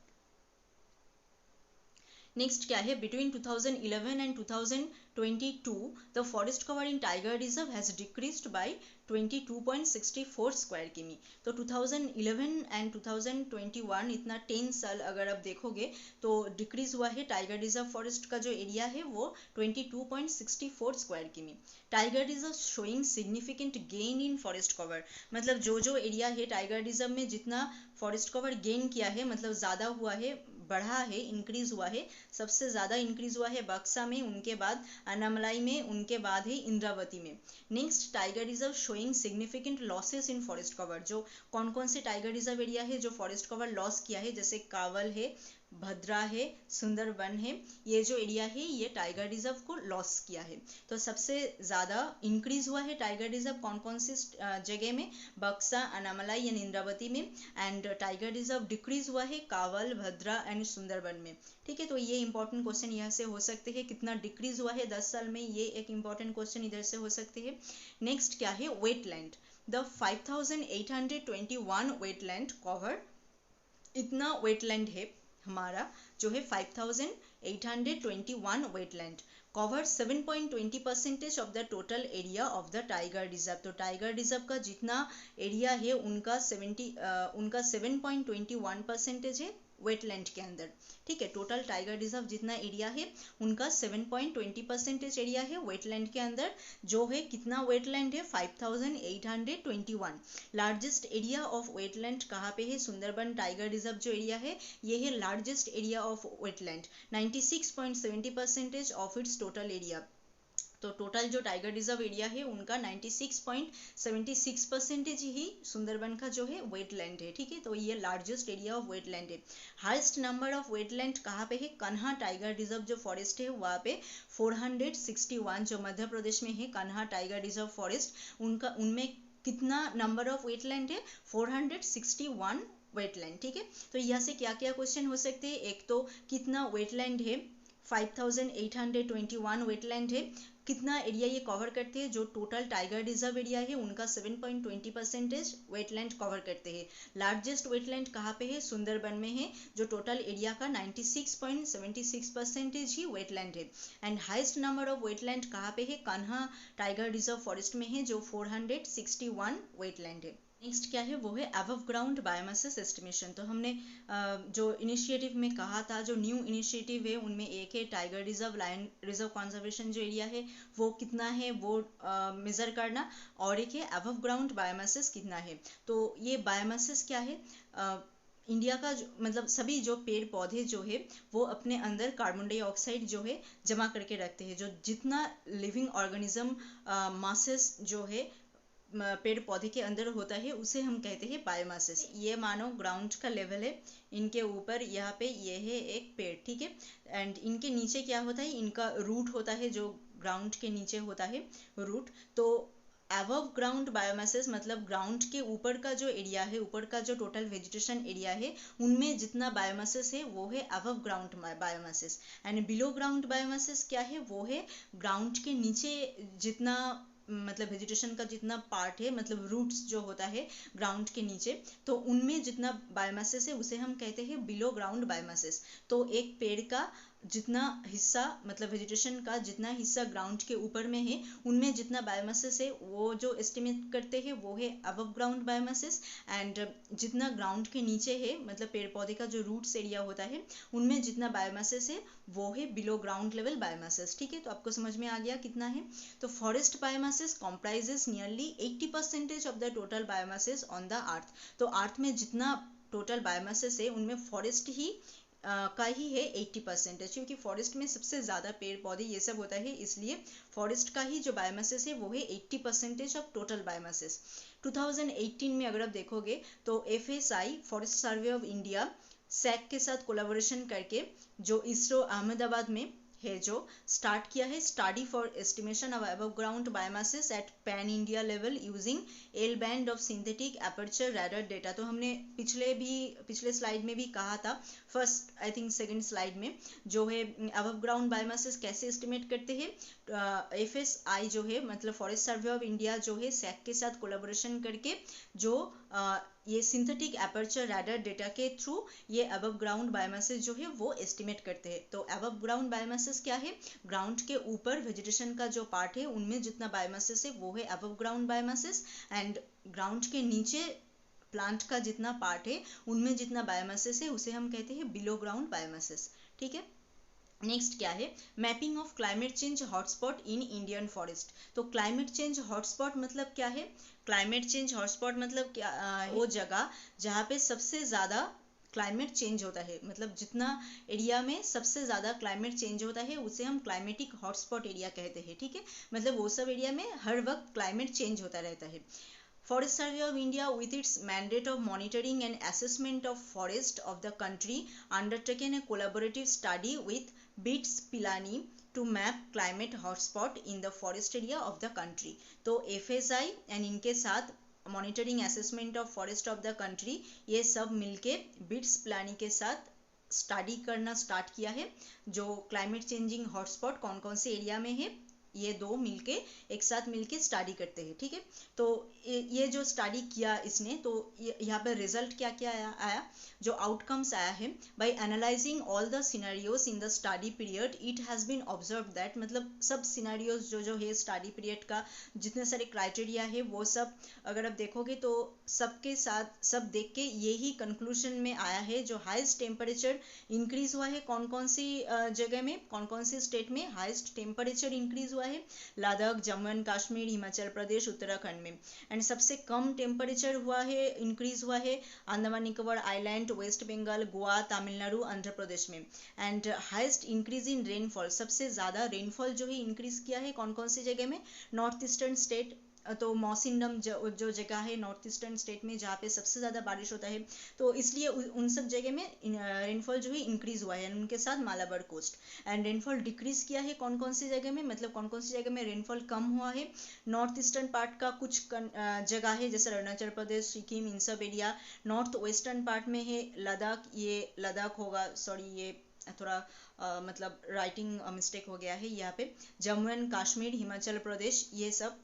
नेक्स्ट क्या है, between 2011 and 2022 the forest cover in tiger reserve has decreased bye 22.64 square किमी। तो 2011 एंड 2021 इतना 10 साल अगर आप देखोगे तो डिक्रीज हुआ है टाइगर रिजर्व फॉरेस्ट का जो एरिया है वो 22.64 स्क्वायर किमी। Tiger reserve showing significant gain in forest cover, मतलब जो एरिया है टाइगर रिजर्व में जितना फॉरेस्ट कवर गेन किया है, मतलब ज़्यादा हुआ है, बढ़ा है, इंक्रीज हुआ है। सबसे ज़्यादा इंक्रीज हुआ है बक्सा में, उनके बाद अनामलाई में, उनके बाद है इंद्रावती में। Next, tiger reserve showing significant losses in forest cover. जो कौन कौन से टाइगर रिजर्व एरिया है जो फॉरेस्ट कवर लॉस किया है, जैसे कावल है, भद्रा है, सुंदरबन है, ये जो एरिया है ये टाइगर रिजर्व को लॉस किया है। तो सबसे ज़्यादा इंक्रीज हुआ है टाइगर रिजर्व कौन कौन सी जगह में, बक्सा, अनामलाई या इंद्रावती में। एंड टाइगर रिजर्व डिक्रीज हुआ है कावल, भद्रा एंड सुंदरबन में, ठीक है। तो ये इंपॉर्टेंट क्वेश्चन यहाँ से हो सकते हैं, कितना डिक्रीज हुआ है 10 साल में, ये एक इंपॉर्टेंट क्वेश्चन इधर से हो सकते हैं। नेक्स्ट क्या है, वेटलैंड। द 5821 वेटलैंड कवर, इतना वेटलैंड है हमारा जो है 5821 wetland cover 7.20% of the total area of the tiger reserve. तो टाइगर रिजर्व का जितना एरिया है उनका 7.21% है वेटलैंड के अंदर, ठीक है। टोटल टाइगर रिजर्व जितना एरिया है उनका 7.20% एरिया है वेटलैंड के अंदर, जो है कितना वेटलैंड है 5821। लार्जेस्ट एरिया ऑफ वेटलैंड कहाँ पे है, सुंदरबन टाइगर रिजर्व जो एरिया है ये है largest area of wetland, 96.70% of its total area. तो टोटल जो टाइगर रिजर्व एरिया है उनका 96.76% ही सुंदरबन का जो है वेटलैंड है, ठीक है। तो ये लार्जेस्ट एरिया ऑफ वेटलैंड है। हाईएस्ट नंबर ऑफ वेटलैंड कहाँ पे है, कन्हा टाइगर रिजर्व जो फॉरेस्ट है वहाँ पे 461, जो मध्य प्रदेश में है कन्हा टाइगर रिजर्व फॉरेस्ट, उनका उनमें कितना नंबर ऑफ वेटलैंड है, 461 वेटलैंड, ठीक है। तो यहाँ से क्या क्या क्वेश्चन हो सकते हैं, एक तो कितना वेटलैंड है, 5821 वेटलैंड है, कितना एरिया ये कवर करते हैं, जो टोटल टाइगर रिजर्व एरिया है उनका 7.20% वेटलैंड कवर करते हैं। लार्जेस्ट वेटलैंड कहाँ पे है, सुंदरबन में है, जो टोटल एरिया का 96.76% ही वेटलैंड है। And highest number of wetland कहाँ पे है, कान्हा टाइगर रिजर्व फॉरेस्ट में है, जो 461 वेटलैंड है। नेक्स्ट क्या है, वो है अबव ग्राउंड बायोमासेस एस्टिमेशन। तो हमने जो इनिशिएटिव में कहा था, जो न्यू इनिशिएटिव है उनमें एक है tiger reserve, lion reserve conservation जो एरिया है वो कितना है वो मेजर करना, और एक है अबव ग्राउंड बायोमासेस कितना है। तो ये बायोमासेस क्या है, इंडिया का मतलब सभी जो पेड़ पौधे जो है वो अपने अंदर कार्बन डाइऑक्साइड जो है जमा करके रखते हैं। जो जितना लिविंग ऑर्गेनिज्म मासेस जो है पेड़ पौधे के अंदर होता है उसे हम कहते हैं बायोमासेस। ये मानो ग्राउंड का लेवल है, इनके ऊपर यहाँ पे ये है एक पेड़, ठीक है। एंड इनके नीचे क्या होता है, इनका रूट होता है, जो ग्राउंड के नीचे होता है रूट। तो अबव ग्राउंड बायोमासेस मतलब ग्राउंड के ऊपर का जो एरिया है, ऊपर का जो टोटल वेजिटेशन एरिया है उनमें जितना बायोमासेस है वो है above ground biomasses. And below ground biomasses क्या है, वो है ग्राउंड के नीचे जितना मतलब वेजिटेशन का जितना पार्ट है, मतलब रूट्स जो होता है ग्राउंड के नीचे, तो उनमें जितना बायोमासेस है उसे हम कहते हैं बिलो ग्राउंड बायोमासेस। तो एक पेड़ का जितना हिस्सा मतलब वेजिटेशन का जितना हिस्सा ग्राउंड के ऊपर में है उनमें जितना बायोमासेस है वो जो एस्टिमेट करते हैं वो है अबव ग्राउंड बायोमासेस, एंड जितना ग्राउंड के नीचे है मतलब पेड़ पौधे का जो रूट्स एरिया होता है उनमें जितना बायोमासेस है वो है बिलो ग्राउंड लेवल बायोमासेस। ठीक है, तो आपको समझ में आ गया कितना है। तो forest biomasses comprises nearly 80% of the total biomasses on the earth. तो अर्थ में जितना टोटल बायोमासेस है उनमें फॉरेस्ट ही का ही है 80%, क्योंकि फॉरेस्ट में सबसे ज़्यादा पेड़ पौधे ये सब होता है, इसलिए फॉरेस्ट का ही जो बायोमासेस है वो है 80% ऑफ टोटल बायोमासेस। 2018 में अगर आप देखोगे तो FSI forest survey of India SAC के साथ कोलैबोरेशन करके जो इसरो अहमदाबाद में है जो स्टार्ट किया है study for estimation of above ground biomasses at pan India level using L band of synthetic aperture radar data. तो हमने पिछले स्लाइड में भी कहा था, first I think second slide में, जो है अबव ग्राउंड बायोमासेस कैसे एस्टिमेट करते हैं। FSI जो है मतलब फॉरेस्ट सर्वे ऑफ इंडिया जो है सैक के साथ कोलैबोरेशन करके जो ये सिंथेटिक एपर्चर रैडर डेटा के थ्रू ये अबव ग्राउंड बायोमासेस जो है वो एस्टिमेट करते हैं। तो अबव ग्राउंड बायोमासेस क्या है, ग्राउंड के ऊपर वेजिटेशन का जो पार्ट है उनमें जितना बायोमासेस है वो है above ground biomasses, and ground के नीचे प्लांट का जितना पार्ट है उनमें जितना बायोमासेस है उसे हम कहते हैं बिलो ग्राउंड बायोमासेस। ठीक है, नेक्स्ट क्या है, mapping of climate change hotspot in Indian forest. तो क्लाइमेट चेंज हॉटस्पॉट मतलब क्या है, क्लाइमेट चेंज हॉटस्पॉट मतलब क्या वो जगह जहाँ पे सबसे ज़्यादा क्लाइमेट चेंज होता है, मतलब जितना एरिया में सबसे ज़्यादा क्लाइमेट चेंज होता है उसे हम क्लाइमेटिक हॉटस्पॉट एरिया कहते हैं। ठीक है, मतलब वो सब एरिया में हर वक्त क्लाइमेट चेंज होता रहता है। Forest Survey of India, with its mandate of monitoring and assessment of forest of the country, undertaken a collaborative study with BITS Pilani to map climate hotspot in the forest area of the country. तो FSI and इनके साथ monitoring assessment of forest of the country ये सब मिलके bits Pilani के साथ study करना start किया है, जो क्लाइमेट चेंजिंग हॉटस्पॉट कौन कौन से एरिया में है ये दो मिलके एक साथ मिलके स्टडी करते हैं। ठीक है, तो ये जो स्टडी किया इसने, तो यहाँ पर रिजल्ट क्या क्या आया जो आउटकम्स आया है, by analysing all the scenarios in the study period it has been observe that, मतलब सब सिनेरियोज जो है स्टडी पीरियड का जितने सारे क्राइटेरिया है वो सब अगर आप देखोगे तो सबके साथ सब देख के यही कंक्लूजन में आया है, जो हाईएस्ट टेम्परेचर इंक्रीज हुआ है कौन कौन सी जगह में, कौन कौन सी स्टेट में हाईएस्ट टेम्परेचर इंक्रीज हुआ है, लद्दाख, जम्मू एंड कश्मीर, हिमाचल प्रदेश, उत्तराखंड में। एंड सबसे कम टेम्परेचर हुआ है इंक्रीज हुआ है अंडमान निकोबार आइलैंड, वेस्ट बंगाल, गोवा, तमिलनाडु, आंध्र प्रदेश में। And highest increase in rainfall, सबसे ज़्यादा रेनफॉल जो है इंक्रीज किया है कौन कौन सी जगह में, नॉर्थ ईस्टर्न स्टेट, तो मौसिनडम जो जगह है नॉर्थ ईस्टर्न स्टेट में जहाँ पे सबसे ज़्यादा बारिश होता है, तो इसलिए उन सब जगह में रेनफॉल जो है इंक्रीज हुआ है, उनके साथ Malabar coast. And rainfall decrease किया है कौन कौन सी जगह में, मतलब कौन कौन सी जगह में रेनफॉल कम हुआ है, नॉर्थ ईस्टर्न पार्ट का कुछ जगह है जैसे अरुणाचल प्रदेश, सिक्किम, इन सब एरिया। नॉर्थ वेस्टर्न पार्ट में है लद्दाख, ये लद्दाख होगा, सॉरी ये थोड़ा मतलब राइटिंग मिस्टेक हो गया है यहाँ पे, जम्मू एंड कश्मीर, हिमाचल प्रदेश, ये सब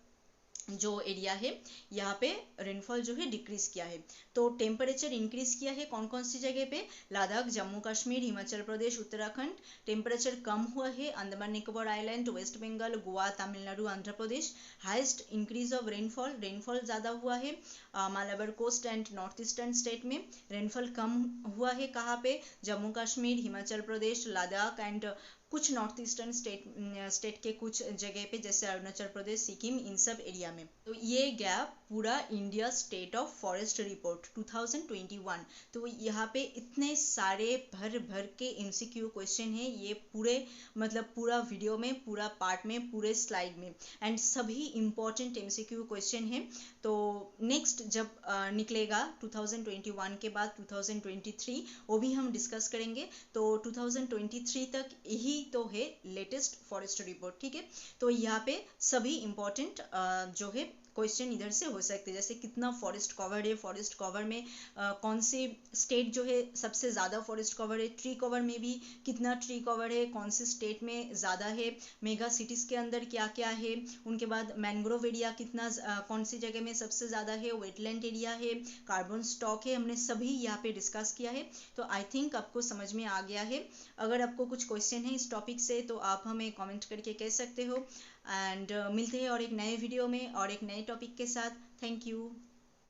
जो एरिया है यहाँ पे रेनफॉल जो है डिक्रीज किया है। तो टेम्परेचर इंक्रीज किया है कौन कौन सी जगह पे, लद्दाख, जम्मू कश्मीर, हिमाचल प्रदेश, उत्तराखंड। टेम्परेचर कम हुआ है Andaman Nicobar island, West Bengal, Goa, Tamil Nadu, Andhra Pradesh. Highest increase of rainfall, rainfall ज़्यादा हुआ है Malabar coast and north eastern state में। रेनफॉल कम हुआ है कहाँ पे, जम्मू कश्मीर, हिमाचल प्रदेश, लद्दाख एंड कुछ नॉर्थ ईस्टर्न स्टेट के कुछ जगह पे जैसे अरुणाचल प्रदेश, सिक्किम, इन सब एरिया में। तो ये गया पूरा India state of forest report 2021। तो यहाँ पे इतने सारे भर भर के MCQ क्वेश्चन हैं, ये पूरे मतलब पूरा वीडियो में, पूरा पार्ट में, पूरे स्लाइड में, एंड सभी इम्पोर्टेंट MCQ क्वेश्चन हैं। तो नेक्स्ट जब निकलेगा 2021 के बाद 2023 वो भी हम डिस्कस करेंगे। तो 2023 तक यही तो है लेटेस्ट फॉरेस्ट रिपोर्ट। ठीक है, तो यहाँ पे सभी इम्पोर्टेंट जो है क्वेश्चन इधर से हो सकते हैं, जैसे कितना फॉरेस्ट कवर है, फॉरेस्ट कवर में कौन से स्टेट जो है सबसे ज़्यादा फॉरेस्ट कवर है, ट्री कवर में भी कितना ट्री कवर है, कौन से स्टेट में ज़्यादा है, मेगा सिटीज़ के अंदर क्या क्या है, उनके बाद मैंग्रोव एरिया कितना कौन सी जगह में सबसे ज़्यादा है, वेटलैंड एरिया है, कार्बन स्टॉक है, हमने सभी यहाँ पे डिस्कस किया है। तो आई थिंक आपको समझ में आ गया है। अगर आपको कुछ क्वेश्चन है इस टॉपिक से तो आप हमें कमेंट करके कह सकते हो। एंड मिलते हैं और एक नए वीडियो में और एक नए टॉपिक के साथ। Thank you.